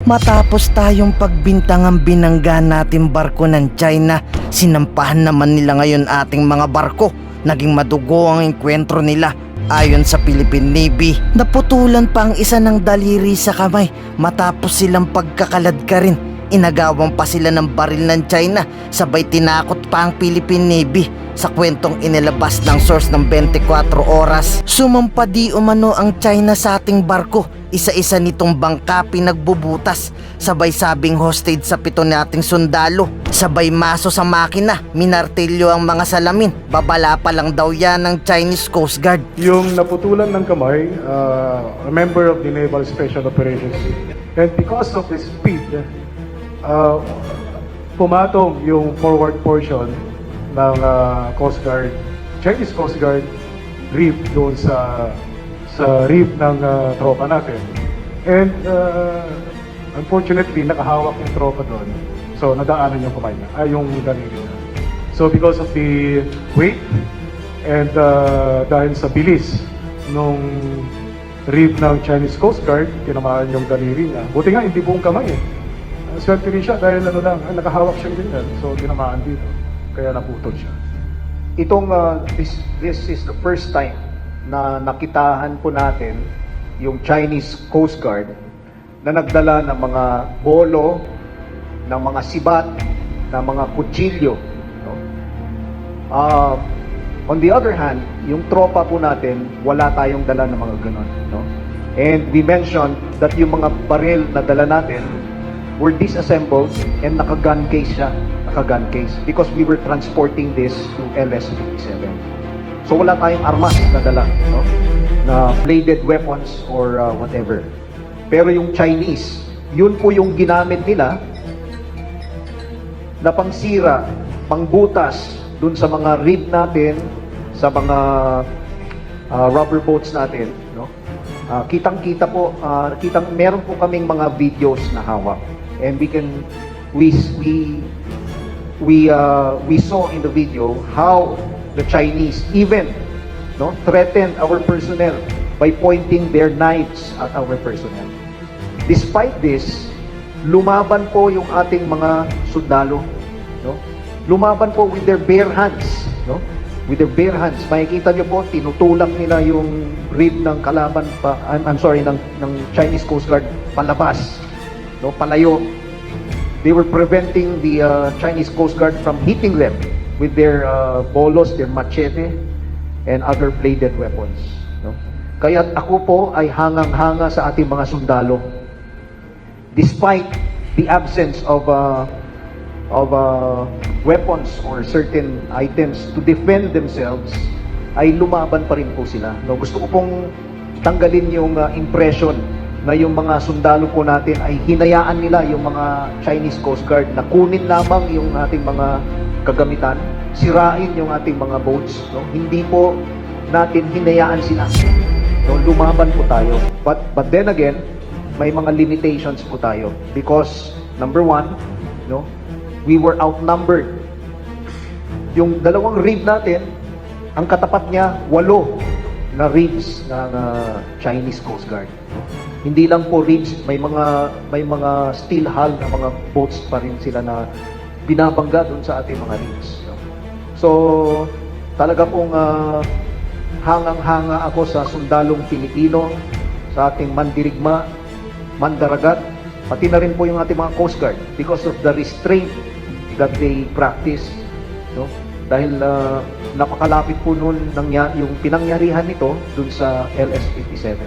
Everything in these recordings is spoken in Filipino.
Matapos tayong pagbintangang binangga natin barko ng China, sinampahan naman nila ngayon ating mga barko. Naging madugo ang enkwentro nila. Ayon sa Philippine Navy, naputulan pa ang isa ng daliri sa kamay matapos silang pagkakalad ka rin. Inagawang pa sila ng baril ng China, sabay tinakot pa ang Philippine Navy. Sa kwentong inilabas ng source ng 24 oras, sumampa di umano ang China sa ating barko. Isa-isa nitong bangka pinagbubutas, sabay sabing hostage sa 7 nating sundalo. Sabay maso sa makina, minartilyo ang mga salamin. Babala pa lang daw yan ng Chinese Coast Guard. Yung naputulan ng kamay, a member of the Naval Special Operations. And because of the speed, pumatong yung forward portion ng Coast Guard, Chinese Coast Guard reef doon sa reef ng tropa natin. And unfortunately, nakahawak yung tropa doon. So, nadaanan yung kamay niya, yung daliri niya. So, because of the weight and dahil sa bilis nung reef ng Chinese Coast Guard, tinamaan yung daliri niya. Buti nga, hindi buong kamay eh. Swerte rin siya dahil nakahawak siya ganyan. So, tinamaan dito. Kaya naputol siya. Itong this is the first time na nakitahan po natin yung Chinese Coast Guard na nagdala ng mga bolo, ng mga sibat, ng mga kutsilyo. No? On the other hand, yung tropa po natin, wala tayong dala ng mga ganon. No? And we mentioned that yung mga baril na dala natin were disassembled and naka-gun case siya. Naka-gun case. Because we were transporting this to LS-57. So wala tayong armas na dala. No? Na bladed weapons or whatever. Pero yung Chinese, yun po yung ginamit nila na pangsira, pangbutas dun sa mga rib natin, sa mga rubber boats natin. No? Kitang-kita po, meron po kaming mga videos na hawak. And we saw in the video how the Chinese even threatened our personnel by pointing their knives at our personnel. Despite this, lumaban po yung ating mga sundalo. No? Lumaban po with their bare hands. No? With their bare hands. Makikita nyo po, tinutulak nila yung rib ng kalaban ng Chinese Coast Guard palabas. No, palayo. They were preventing the Chinese Coast Guard from hitting them with their bolos, their machete, and other bladed weapons. No? Kaya ako po ay hangang-hanga sa ating mga sundalo. Despite the absence of weapons or certain items to defend themselves, ay lumaban pa rin po sila. No? Gusto ko pong tanggalin yung impression na yung mga sundalo po natin ay hinayaan nila yung mga Chinese Coast Guard na kunin lamang yung ating mga kagamitan, sirain yung ating mga boats. No? Hindi po natin hinayaan sila. No? Lumaban po tayo. But then again, may mga limitations po tayo. Because, number one, no, we were outnumbered. Yung dalawang rib natin, ang katapat niya, 8 na ribs ng Chinese Coast Guard. No? Hindi lang po ribs, may mga steel hull na mga boats pa rin sila na binabangga doon sa ating mga ribs. No? So, talaga pong hangang-hanga ako sa sundalong Pilipino, sa ating mandirigma, mandaragat, pati na rin po yung ating mga Coast Guard because of the restraint that they practice. No? Dahil napakalapit po noon yung pinangyarihan nito dun sa LS-57.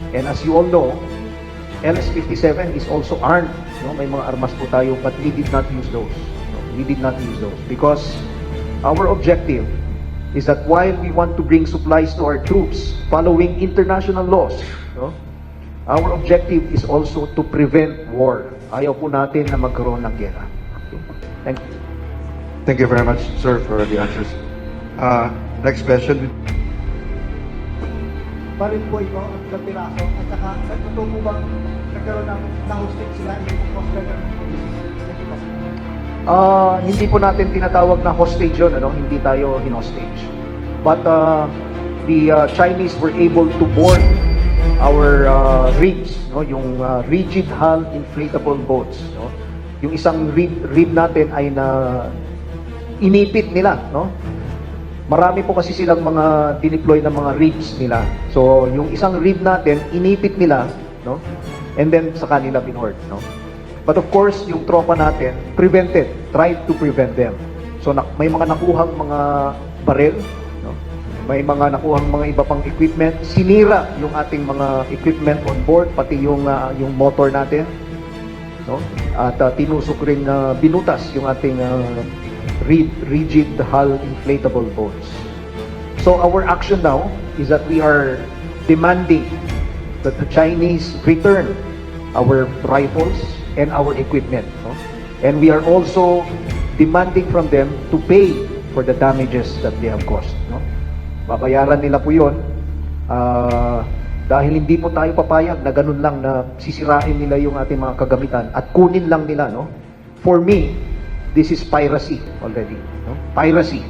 And as you all know, LS-57 is also armed. No? May mga armas po tayo, but we did not use those. No? We did not use those because our objective is that while we want to bring supplies to our troops following international laws, no? Our objective is also to prevent war. Ayaw po natin na magkaroon ng gera. Okay. Thank you. Thank you very much, sir, for the answers. Next question. Baril po ito at ilang piraso at saka sa totoo po bang nagkaroon ng hostage sila yung Coast Guard ng Hindi po natin tinatawag na hostage yun, ano? Hindi tayo hinostage. But the Chinese were able to board rigs, no? Yung rigid hull inflatable boats, no? Yung isang rib natin ay inipit nila, no? Marami po kasi silang mga dineploy na mga ribs nila. So, yung isang rib natin, inipit nila, no? And then sa kanila binord, no? But of course, yung tropa natin tried to prevent them. So, may mga nakuhang mga baril, no? May mga nakuhang mga iba pang equipment. Sinira yung ating mga equipment on board, pati yung motor natin, no? At tinusok rin binutas yung ating rigid hull inflatable boats. So our action now is that we are demanding that the Chinese return our rifles and our equipment, no? And we are also demanding from them to pay for the damages that they have caused, no? Babayaran nila po yun. Dahil hindi po tayo papayag na ganun lang na sisirain nila yung ating mga kagamitan at kunin lang nila, no? For me, this is piracy already, no? Piracy.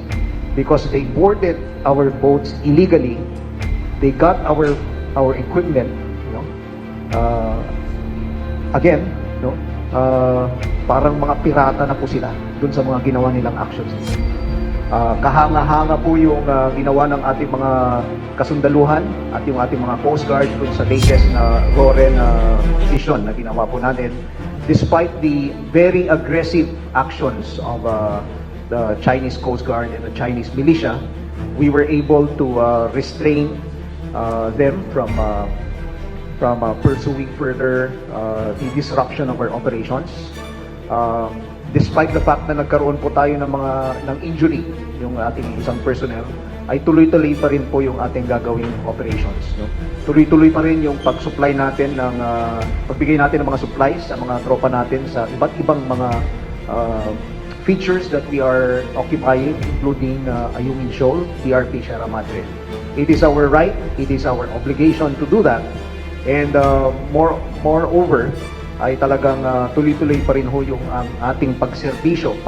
Because they boarded our boats illegally. They got our equipment, no? Again, no? Parang mga pirata na po sila dun sa mga ginawa nilang actions. Kahanga-hanga po yung ginawa ng ating mga kasundaluhan at yung ating mga Coast Guard dun sa latest na RORE na mission na ginawa po natin. Despite the very aggressive actions of the Chinese Coast Guard and the Chinese militia, we were able to restrain them from pursuing further the disruption of our operations. Despite the fact na nagkaroon po tayo ng injury yung ating isang personnel, ay tuloy-tuloy pa rin po yung ating gagawing operations, no? Tuloy-tuloy pa rin yung pag-supply natin pagbigay natin ng mga supplies sa mga tropa natin sa iba't ibang mga features that we are occupying, including Ayungin Shoal, PRP Sierra Madre. It is our right, it is our obligation to do that. And moreover, ay talagang tuloy-tuloy pa rin ho yung ating pangserbisyo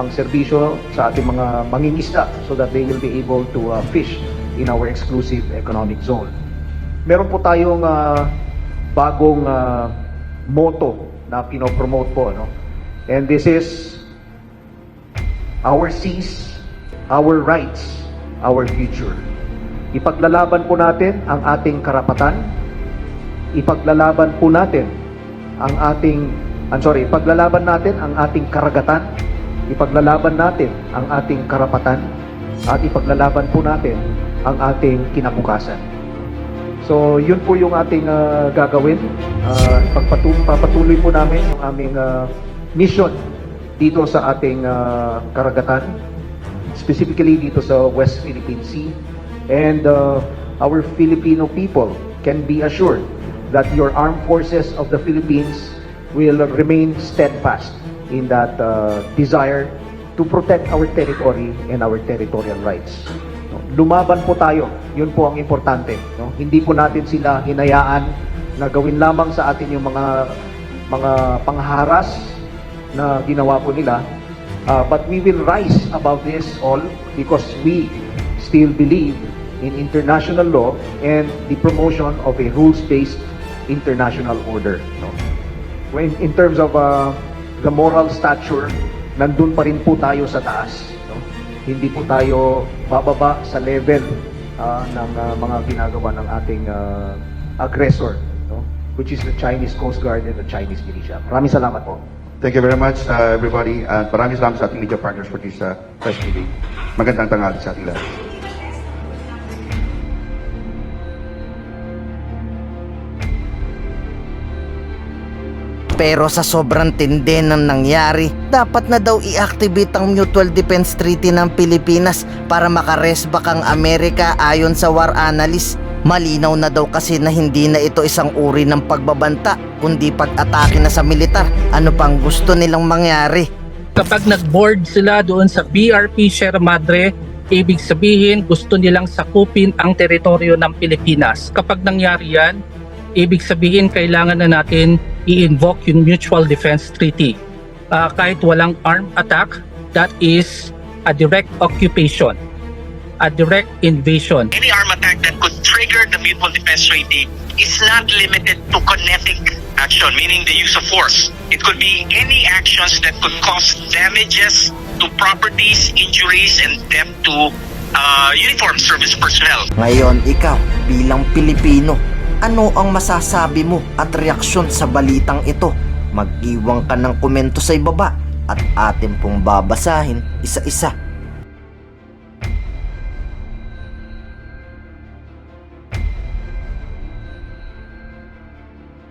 sa ating mga mangingisda so that they will be able to fish in our exclusive economic zone. Meron po tayong bagong motto na pinopromote po, no? And this is our seas, our rights, our future. Ipaglalaban po natin ang ating karapatan, ipaglalaban po natin ipaglalaban natin ang ating karagatan, ipaglalaban natin ang ating karapatan, at ipaglalaban po natin ang ating kinabukasan. So, yun po yung ating gagawin. Papatuloy po namin yung aming mission dito sa ating karagatan, specifically dito sa West Philippine Sea. And our Filipino people can be assured that your armed forces of the Philippines will remain steadfast in that desire to protect our territory and our territorial rights. No? Lumaban po tayo, yun po ang importante. No? Hindi po natin sila hinayaan na gawin lamang sa atin yung mga pangharas na ginawa po nila. But we will rise above this all because we still believe in international law and the promotion of a rules-based international order, no? In terms of the moral stature, nandun pa rin po tayo sa taas, no? Hindi po tayo bababa sa level ng mga ginagawa ng ating aggressor, no? Which is the Chinese Coast Guard and the Chinese militia. Maraming salamat po. Thank you very much, everybody. At maraming salamat sa ating media partners for this press meeting. Magandang tanghali sa ating lahat. Pero sa sobrang tindi ng nangyari, dapat na daw i-activate ang Mutual Defense Treaty ng Pilipinas para makaresback ang Amerika ayon sa war analyst. Malinaw na daw kasi na hindi na ito isang uri ng pagbabanta, kundi pag-atake na sa militar. Ano pang gusto nilang mangyari? Kapag nag-board sila doon sa BRP Sierra Madre, ibig sabihin gusto nilang sakupin ang teritoryo ng Pilipinas. Kapag nangyari yan, ibig sabihin kailangan na natin i-invoke yung Mutual Defense Treaty. Kahit walang armed attack, that is a direct occupation. a direct invasion. Any arm attack that could trigger the mutual defense treaty is not limited to kinetic action, meaning the use of force. It could be any actions that could cause damages to properties, injuries, and death to uniformed service personnel. Ngayon, ikaw, bilang Pilipino, ano ang masasabi mo at reaksyon sa balitang ito? Mag-iwan ka ng komento sa ibaba at atin pong babasahin isa-isa.